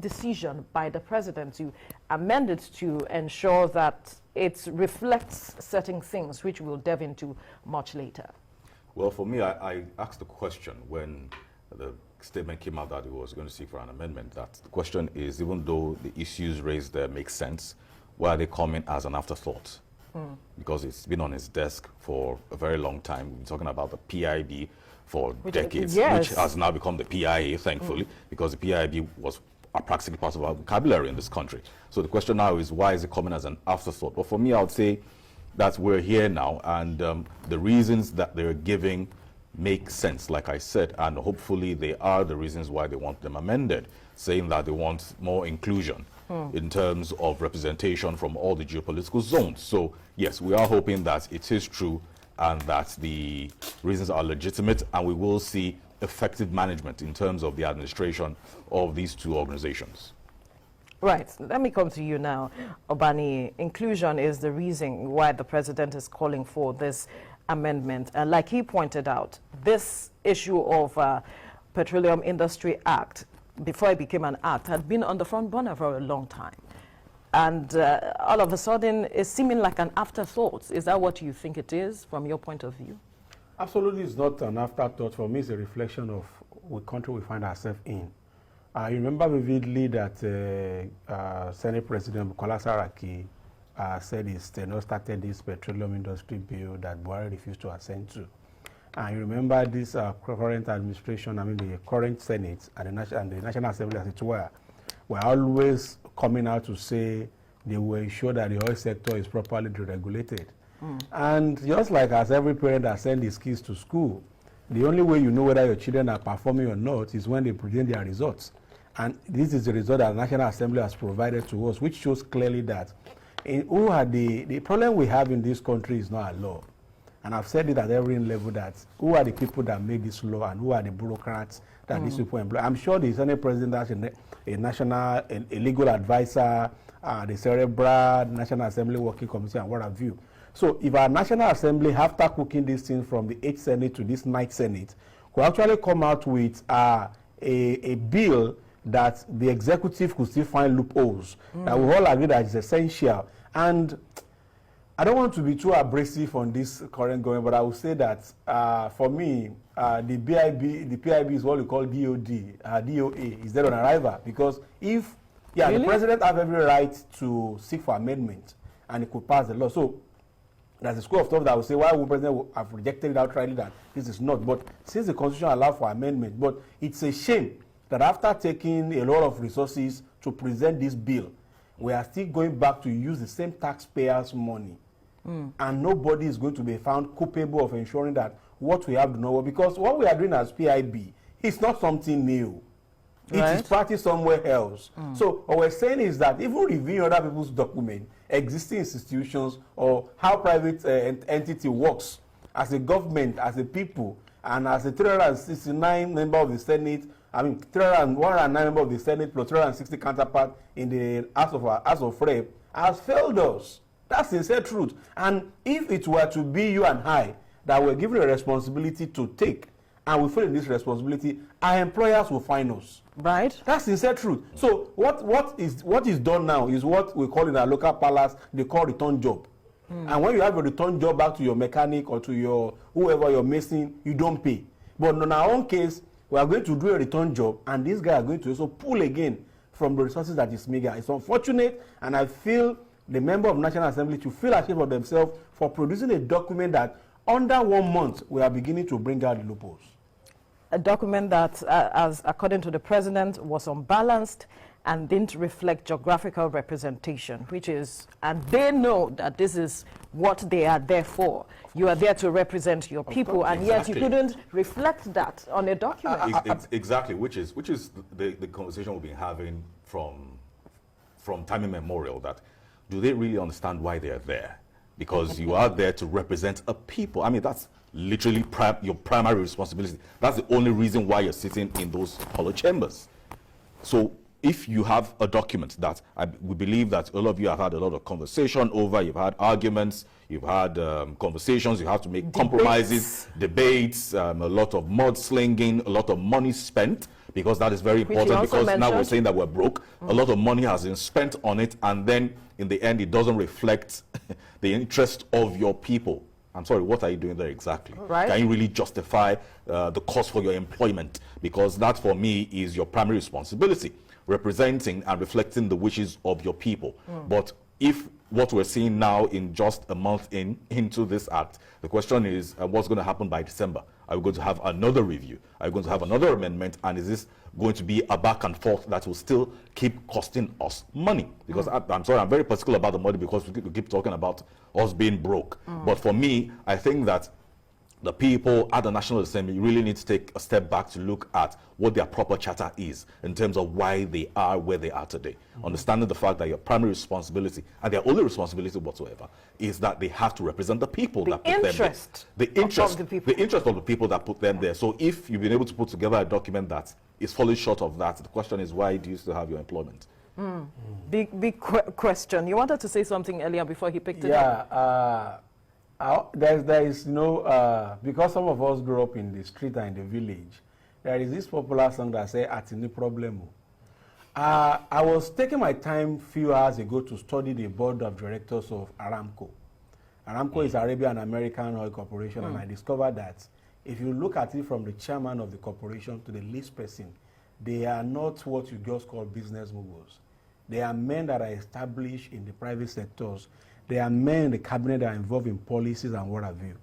decision by the president to amend it to ensure that it reflects certain things, which we'll delve into much later? Well, for me, I asked the question when the statement came out that it was going to seek for an amendment, that the question is, even though the issues raised there make sense, why are they coming as an afterthought? Because it's been on his desk for a very long time. We've been talking about the PIB for decades, which has now become the PIA, thankfully, because the PIB was practically part of our vocabulary in this country. So the question now is, why is it coming as an afterthought? Well, for me, I would say that we're here now, and the reasons that they're giving make sense, like I said, and hopefully they are the reasons why they want them amended, saying that they want more inclusion in terms of representation from all the geopolitical zones. So yes, we are hoping that it is true and that the reasons are legitimate, and we will see effective management in terms of the administration of these two organizations. Right. Let me come to you now, Obani. Inclusion is the reason why the president is calling for this amendment. Like he pointed out, this issue of Petroleum Industry Act, before it became an act, had been on the front burner for a long time. And all of a sudden, it's seeming like an afterthought. Is that what you think it is, from your point of view? Absolutely, it's not an afterthought. For me, it's a reflection of the country we find ourselves in. I remember vividly that Senate President Bukola Saraki said he started this petroleum industry bill that Buhari refused to assent to. And you remember this current administration, I mean the current Senate and the National Assembly, as it were always coming out to say they will ensure that the oil sector is properly deregulated. And just like as every parent that sends his kids to school, the only way you know whether your children are performing or not is when they present their results. And this is the result that the National Assembly has provided to us, which shows clearly that the problem we have in this country is not a law. And I've said it at every level, that who are the people that make this law and who are the bureaucrats that these people employ. I'm sure the Senate President has a legal advisor, the Cerebral National Assembly Working Committee, and what have you. So if our National Assembly, after cooking this thing from the 8th Senate to this 9th Senate, could actually come out with a bill that the executive could still find loopholes, that we all agree that is essential. And I don't want to be too abrasive on this current government, but I would say that for me, the PIB is what we call DOA, is dead on arrival. Because if, the president has every right to seek for amendment, and he could pass the law. So there's a school of thought that would say, why would the president have rejected it outrightly that this is not? But since the Constitution allows for amendment, but it's a shame that after taking a lot of resources to present this bill, we are still going back to use the same taxpayers' money. And nobody is going to be found culpable of ensuring that what we have to know, because what we are doing as PIB is not something new. Right. It is practiced somewhere else. So what we're saying is that even reviewing other people's documents, existing institutions, or how private entity works, as a government, as a people, and as a 369 member of the Senate, 109 member of the Senate plus 360 counterpart in the House of Rep, has failed us. That's the sincere truth. And if it were to be you and I that were given a responsibility to take, and we fail in this responsibility, our employers will fine us. Right. That's the sincere truth. So what is done now is what we call in our local palace, they call return job. And when you have a return job back to your mechanic or to your whoever you're missing, you don't pay. But in our own case, we are going to do a return job, and these guys are going to also pull again from the resources that is mega. It's unfortunate, and I feel the member of National Assembly to feel ashamed of themselves for producing a document that under 1 month we are beginning to bring out the loopholes. A document that, as according to the president, was unbalanced and didn't reflect geographical representation, which is, and they know that this is what they are there for. You are there to represent your people, and yet you couldn't reflect that on a document. Exactly, which is the conversation we've been having from time immemorial, that do they really understand why they are there? Because you are there to represent a people. I mean, that's literally your primary responsibility. That's the only reason why you're sitting in those hollow chambers. So if you have a document that we believe that all of you have had a lot of conversation over, you've had arguments, you've had conversations, you have to make compromises, debates, a lot of mudslinging, a lot of money spent, because that is very important, because now we're saying that we're broke. A lot of money has been spent on it, and then in the end, it doesn't reflect the interest of your people. I'm sorry, what are you doing there exactly? Right. Can you really justify the cost for your employment? Because that, for me, is your primary responsibility, representing and reflecting the wishes of your people. But if what we're seeing now in just a month into this act, the question is what's going to happen by December? Are we going to have another review? Are we going to have another amendment? And is this going to be a back and forth that will still keep costing us money? Because I'm sorry, I'm very particular about the money, because we keep talking about us being broke. But for me, I think that the people at the National Assembly really need to take a step back to look at what their proper charter is in terms of why they are where they are today. Understanding the fact that your primary responsibility, and their only responsibility whatsoever, is that they have to represent the people that put them there. The interest of the people that put them there. So if you've been able to put together a document that is falling short of that, the question is, why do you still have your employment? Big question. You wanted to say something earlier before he picked it up? There is no, because some of us grew up in the street and in the village, there is this popular song that says, "Atini problemo." I was taking my time a few hours ago to study the board of directors of Aramco. Aramco is Arabian American Oil Corporation, and I discovered that if you look at it from the chairman of the corporation to the least person, they are not what you just call business moguls. They are men that are established in the private sectors. They are men in the cabinet that are involved in policies and what have you.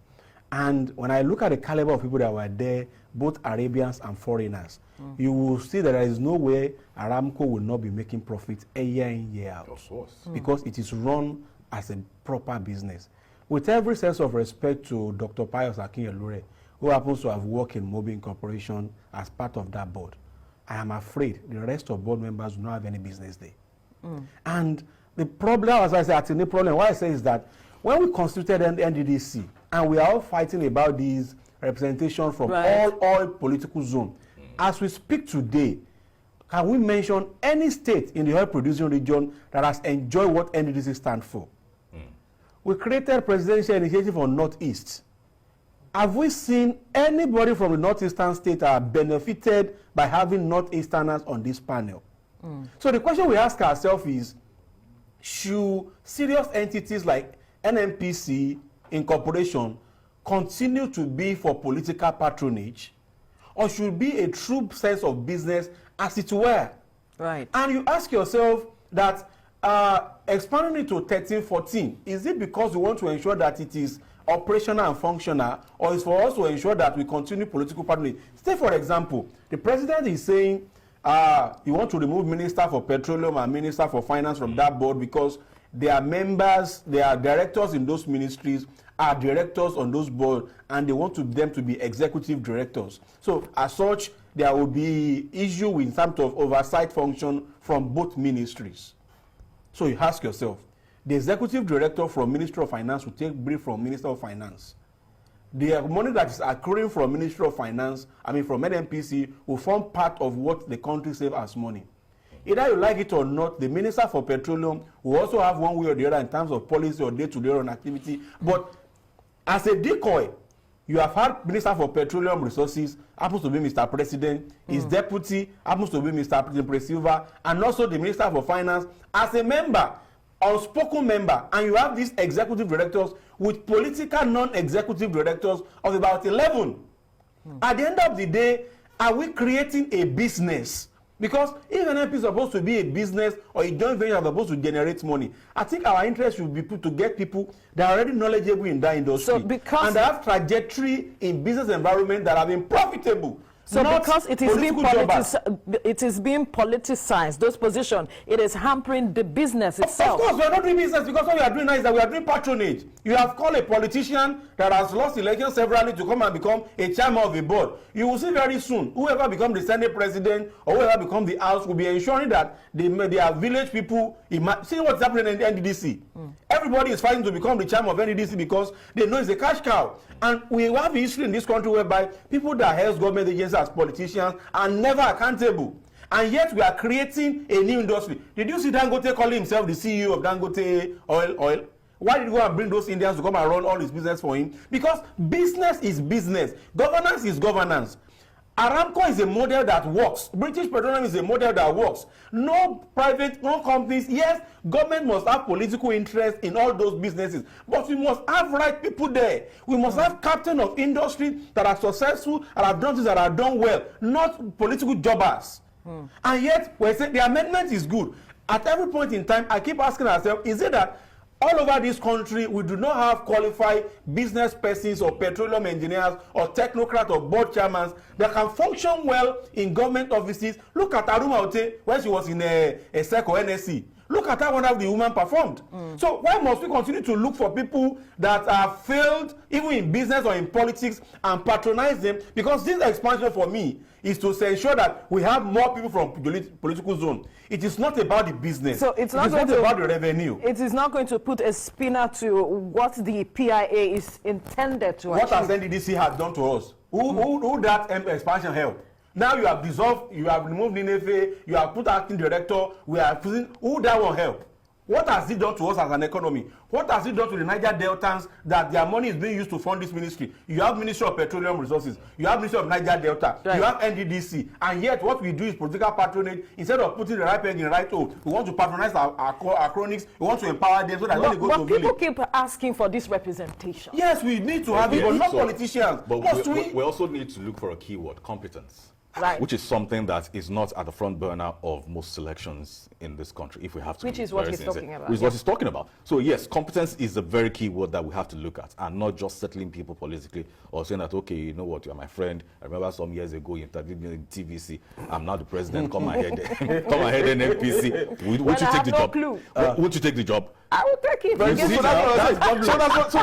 And when I look at the caliber of people that were there, both Arabians and foreigners, you will see that there is no way Aramco will not be making profits a year in, year out. Of course. Because it is run as a proper business. With every sense of respect to Dr. Pius Akinyelure, who happens to have worked in Mobil Corporation as part of that board, I am afraid the rest of board members will not have any business there. And the problem, as I said, the problem, what I say is that when we constituted NDDC, and we are all fighting about these representation from all political zones, as we speak today, can we mention any state in the oil producing region that has enjoyed what NDDC stands for? We created presidential initiative on Northeast. Have we seen anybody from the Northeastern state that are benefited by having Northeasterners on this panel? So the question we ask ourselves is, should serious entities like NNPC Incorporation continue to be for political patronage, or should be a true sense of business as it were? Right. And you ask yourself that expanding it to 13, 14, is it because we want to ensure that it is operational and functional, or is for us to ensure that we continue political patronage? Say, for example, the president is saying you want to remove Minister for Petroleum and Minister for Finance from that board because their members, their directors in those ministries are directors on those boards, and they want them to be executive directors. So as such, there will be issue with some sort of oversight function from both ministries. So you ask yourself, the executive director from Ministry of Finance will take brief from Minister of Finance. The money that is accruing from Ministry of Finance, from NNPC, will form part of what the country saves as money. Either you like it or not, the Minister for Petroleum will also have one way or the other in terms of policy or day-to-day on activity. But as a decoy, you have had Minister for Petroleum Resources, happens to be Mr. President, his deputy happens to be Mr. President, and also the Minister for Finance as a member, unspoken member, and you have these executive directors with political non-executive directors of about 11. At the end of the day, are we creating a business? Because if an MP is supposed to be a business or a joint venture is supposed to generate money, I think our interest should be to get people that are already knowledgeable in that industry, and that have trajectory in business environment that have been profitable. So because it is being politicized, those positions, it is hampering the business itself. Of course, we are not doing business, because what we are doing now is that we are doing patronage. You have called a politician that has lost elections severally to come and become a chairman of a board. You will see very soon, whoever becomes the Senate president or whoever becomes the House will be ensuring that their village people, see what's happening in the NDDC. Everybody is fighting to become the chairman of NDDC because they know it's a cash cow. And we have a history in this country whereby people that help government agencies as politicians are never accountable. And yet we are creating a new industry. Did you see Dangote calling himself the CEO of Dangote Oil? Why did he go and bring those Indians to come and run all his business for him? Because business is business. Governance is governance. Aramco is a model that works. British Petroleum is a model that works. No companies. Yes, government must have political interest in all those businesses, but we must have right people there. We must have captain of industry that are successful and have done things that are done well, not political jobbers. And yet, we say the amendment is good. At every point in time, I keep asking ourselves, is it that all over this country, we do not have qualified business persons or petroleum engineers or technocrats or board chairmen that can function well in government offices? Look at Aruma Ote when she was in a SEC or NSC. Look at how wonderful the woman performed. So why must we continue to look for people that have failed even in business or in politics and patronize them? Because this expansion for me is to ensure that we have more people from political zone. It is not about the business. So it's not about the revenue. It is not going to put a spinner to what the PIA is intended to achieve. What has NDDC had done to us? Who that expansion help? Now you have dissolved, you have removed Ninefe, you have put acting director, we are choosing who that will help. What has it done to us as an economy? What has it done to the Niger Deltans that their money is being used to fund this ministry? You have Ministry of Petroleum Resources, you have Ministry of Niger Delta, right. You have NDDC, and yet what we do is political patronage. Instead of putting the right peg in the right hole, we want to patronize our cronies, we want to empower them so that when they go to people keep asking for this representation. Yes, we need to have it, but not politicians. But we also need to look for a keyword, competence. Right. Which is something that is not at the front burner of most selections in this country, if we have to. Which is what he's talking about. Which is what he's talking about. So yes, competence is a very key word that we have to look at, and not just settling people politically or saying that, okay, you know what, you're my friend. I remember some years ago you interviewed me in TVC. I'm now the president. Come ahead, come ahead, NPC. Won't you take the job? Won't you take the job? I will take it. So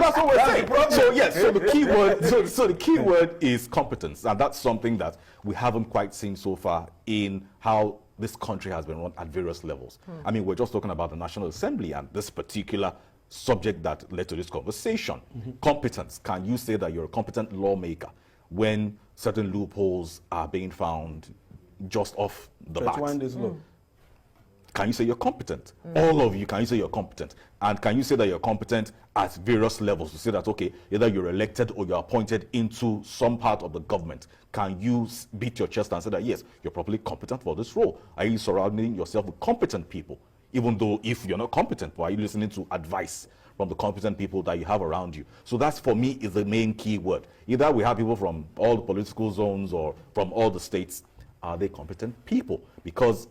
that's what we're saying. So yes, so the key word, so the key word is competence, and that's something that we haven't quite seen so far in how this country has been run at various levels. I mean, we're just talking about the National Assembly and this particular subject that led to this conversation. Competence. Can you say that you're a competent lawmaker when certain loopholes are being found just off the bat? Can you say you're competent? All of you, can you say you're competent? And can you say that you're competent at various levels to say that, okay, either you're elected or you're appointed into some part of the government? Can you beat your chest and say that, yes, you're properly competent for this role? Are you surrounding yourself with competent people? Even though if you're not competent, why are you listening to advice from the competent people that you have around you? So that's, for me, is the main key word. Either we have people from all the political zones or from all the states. Are they competent people? Because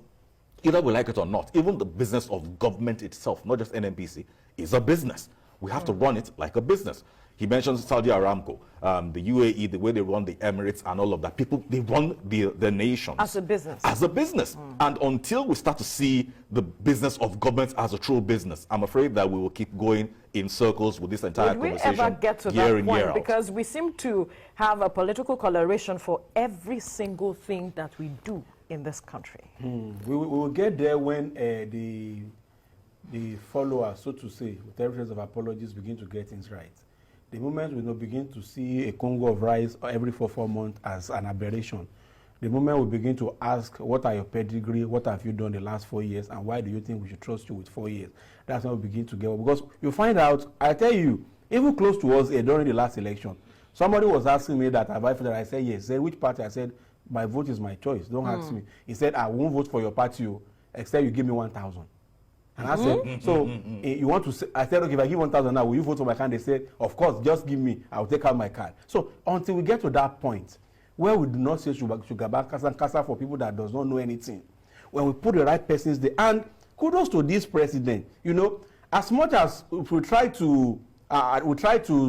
either we like it or not, even the business of government itself, not just NNPC, is a business. We have to run it like a business. He mentioned Saudi Aramco, the UAE, the way they run the Emirates and all of that. People, they run the nations. As a business. As a business. And until we start to see the business of government as a true business, I'm afraid that we will keep going in circles with this entire conversation. Would we ever get to that point? Because we seem to have a political coloration for every single thing that we do in this country. We will get there when the followers, so to say, with every sense of apologies, begin to get things right. The moment we begin to see a Congo of rice every 4 months as an aberration, the moment we begin to ask, what are your pedigree, what have you done the last 4 years, and why do you think we should trust you with 4 years? That's when we begin to get, because you find out, I tell you, even close to us during the last election, somebody was asking me that, have I voted? I said, yes. He said, which party? I said, my vote is my choice. Don't ask me. He said, I won't vote for your party, except you give me 1,000. And I said, so you want to say, I said, okay, if I give 1,000 now, will you vote for my candidate? They said, of course, just give me, I'll take out my card. So until we get to that point, where we do not say sugar kasa for people that does not know anything, when we put the right persons there, and kudos to this president, you know, as much as we try to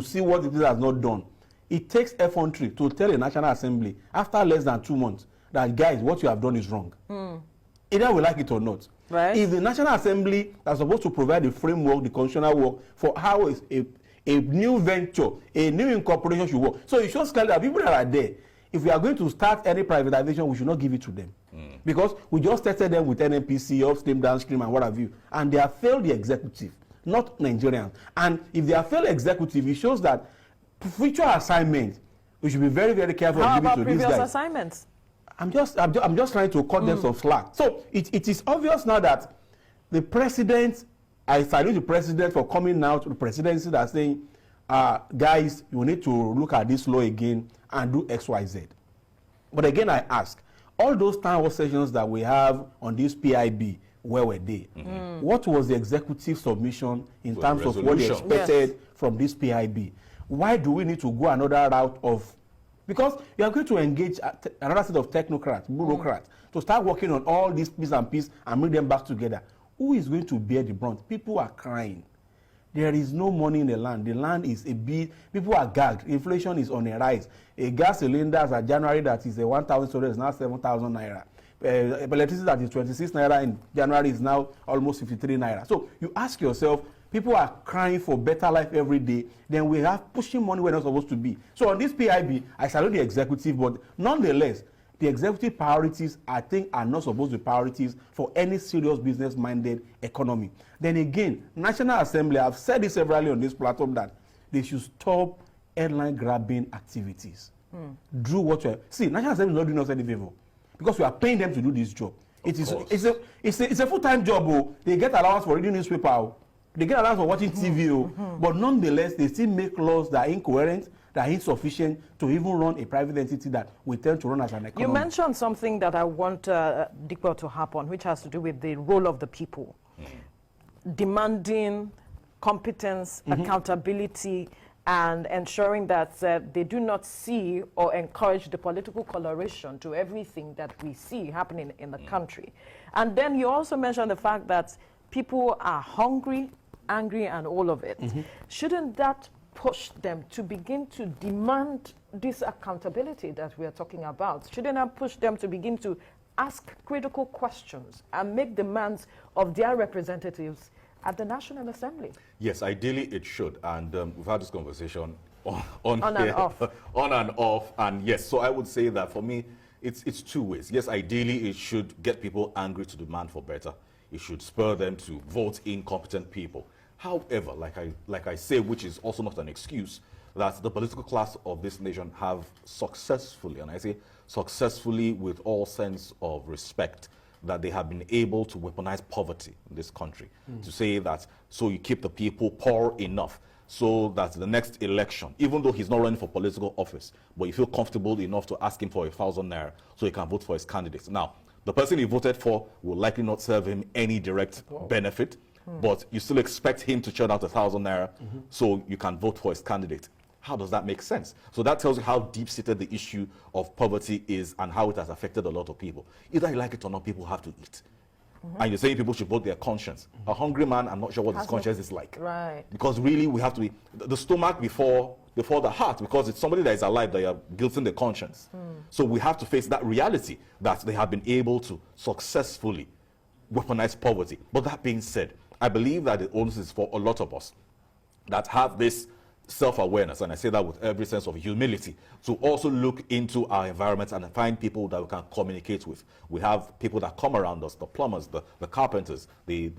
see what it is has not done, it takes effrontery to tell the National Assembly after less than 2 months that, guys, what you have done is wrong. Either we like it or not. Right. If the National Assembly are supposed to provide the framework, the constitutional work for how a new venture, a new incorporation should work. So it shows clearly that people that are there, if we are going to start any privatization, we should not give it to them. Because we just tested them with NNPC, upstream, downstream, and what have you. And they have failed the executive, not Nigerians. And if they have failed executive, it shows that future assignments, we should be very, very careful of giving to these guys. How about previous assignments? I'm just trying to cut them some slack. So it is obvious now that the president, I salute the president for coming out to the presidency that saying, guys, you need to look at this law again and do X, Y, Z. But again, I ask, all those town hall sessions that we have on this PIB, where were they? What was the executive submission in terms of what they expected from this PIB? Why do we need to go another route of, because you are going to engage another set of technocrats, bureaucrats, to start working on all these pieces and pieces and bring them back together. Who is going to bear the brunt? People are crying. There is no money in the land. The land is a bit, people are gagged. Inflation is on a rise. A gas cylinder as of January that is a 1,000 is now 7,000 naira. Electricity that is 26 naira in January is now almost 53 naira. So you ask yourself, people are crying for better life every day. Then we have pushing money where they're not supposed to be. So on this PIB, I salute the executive, but nonetheless, the executive priorities, I think, are not supposed to be priorities for any serious business-minded economy. Then again, National Assembly, I've said this severally on this platform, that they should stop headline grabbing activities. Do what you see. National Assembly is not doing us any favor because we are paying them to do this job. It's a full-time job. Oh. They get allowance for reading newspaper. Oh. They get allowance for watching TV. Oh. But nonetheless, they still make laws that are incoherent, that are insufficient to even run a private entity that we tend to run as an economy. You mentioned something that I want Dikwa to harp on, which has to do with the role of the people. Demanding competence, accountability, and ensuring that they do not see or encourage the political coloration to everything that we see happening in the country. And then you also mentioned the fact that people are hungry, angry, and all of it. Shouldn't that push them to begin to demand this accountability that we are talking about? Shouldn't that push them to begin to ask critical questions and make demands of their representatives at the National Assembly? Yes, ideally it should. And we've had this conversation on here, and off. On and off. And yes, so I would say that for me, it's two ways. Yes, ideally it should get people angry to demand for better. It should spur them to vote in competent people. However, like I say, which is also not an excuse, that the political class of this nation have successfully, and I say successfully with all sense of respect, that they have been able to weaponize poverty in this country. To say that, so you keep the people poor enough so that the next election, even though he's not running for political office, but you feel comfortable enough to ask him for 1,000 naira so he can vote for his candidates. Now, the person he voted for will likely not serve him any direct benefit, but you still expect him to churn out 1,000 naira so you can vote for his candidate. How does that make sense? So that tells you how deep-seated the issue of poverty is and how it has affected a lot of people. Either you like it or not, people have to eat. And you're saying people should vote their conscience. A hungry man, I'm not sure what his conscience is like. Right. Because really we have to be, the stomach before the heart, because it's somebody that is alive that you're guilting the conscience. So we have to face that reality that they have been able to successfully weaponize poverty. But that being said, I believe that the onus is for a lot of us that have this self-awareness, and I say that with every sense of humility, to also look into our environment and find people that we can communicate with. We have people that come around us, the plumbers, the carpenters, the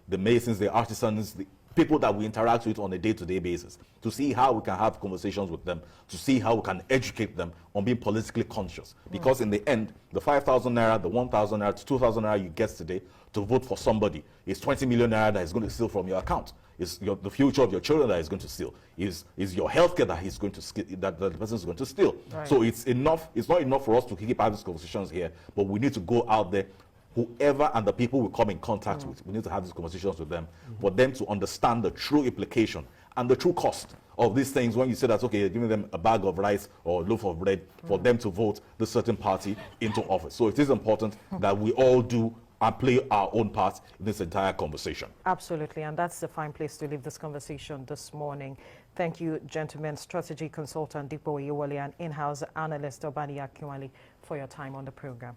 masons, the artisans, the people that we interact with on a day-to-day basis, to see how we can have conversations with them, to see how we can educate them on being politically conscious. Because in the end, the 5,000 naira, the 1,000 naira, the 2,000 naira you get today to vote for somebody is 20 million naira that is going to steal from your account. Is the future of your children that is going to steal. Is your healthcare that he's going to that the person is going to steal. Right. So it's enough. It's not enough for us to keep having these conversations here, but we need to go out there. Whoever and the people we come in contact with, we need to have these conversations with them for them to understand the true implication and the true cost of these things. When you say that, okay, you're giving them a bag of rice or a loaf of bread for them to vote this certain party into office. So it is important that we all do and play our own part in this entire conversation. Absolutely, and that's the fine place to leave this conversation this morning. Thank you, gentlemen. Strategy consultant Dikwa Oyewole and in-house analyst Obani Akinwale for your time on the program.